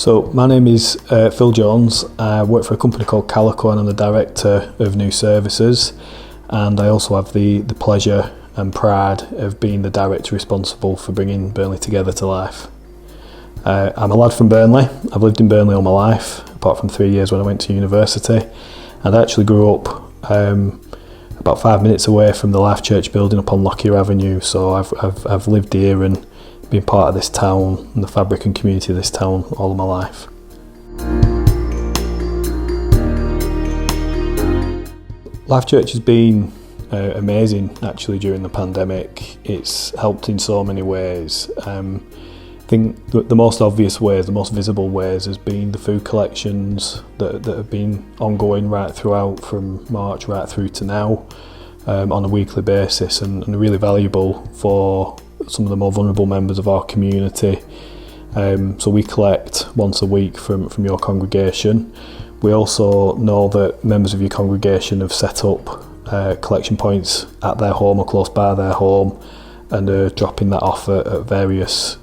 So my name is Phil Jones. I work for a company called Calico and I'm the Director of New Services, and I also have the pleasure and pride of being the Director responsible for bringing Burnley together to life. I'm a lad from Burnley. I've lived in Burnley all my life, apart from 3 years when I went to university, and I actually grew up about 5 minutes away from the Life Church building up on Lockyer Avenue, so I've lived here and been part of this town and the fabric and community of this town all of my life. Life Church has been amazing actually during the pandemic. It's helped in so many ways. I think the most obvious ways, the most visible ways has been the food collections that have been ongoing right throughout from March right through to now on a weekly basis, and really valuable for some of the more vulnerable members of our community. So we collect once a week from your congregation. We also know that members of your congregation have set up collection points at their home or close by their home, and are dropping that off at various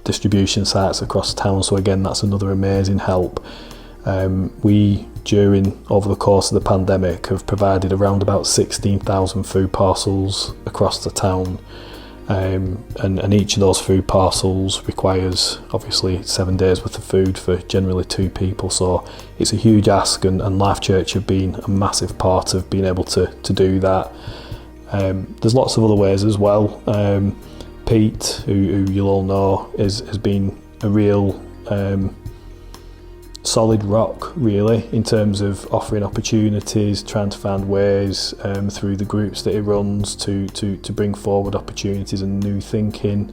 distribution sites across town. So again, that's another amazing help. We, over the course of the pandemic, have provided around about 16,000 food parcels across the town. And each of those food parcels requires obviously 7 days worth of food for generally 2 people, so it's a huge ask, and Life Church have been a massive part of being able to do that. There's lots of other ways as well. Pete, who you'll all know, has been a real solid rock really in terms of offering opportunities, trying to find ways through the groups that he runs to bring forward opportunities and new thinking,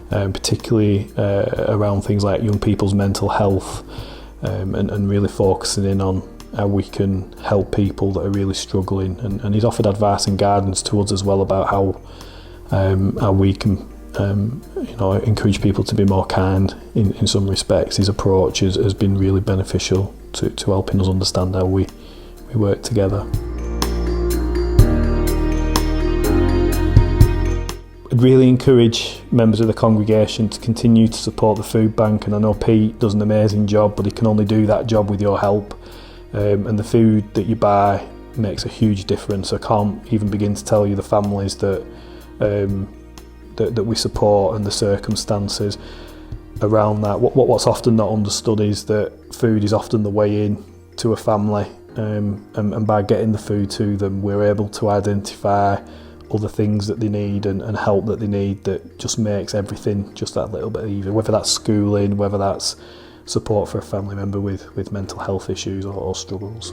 particularly around things like young people's mental health, and really focusing in on how we can help people that are really struggling, and he's offered advice and guidance to us as well about how we can encourage people to be more kind in some respects. His approach has been really beneficial to helping us understand how we work together. I'd really encourage members of the congregation to continue to support the food bank, and I know Pete does an amazing job, but he can only do that job with your help, and the food that you buy makes a huge difference. I can't even begin to tell you the families that we support and the circumstances around that. What's often not understood is that food is often the way in to a family, and by getting the food to them, we're able to identify other things that they need and help that they need that just makes everything just that little bit easier, whether that's schooling, whether that's support for a family member with mental health issues or struggles.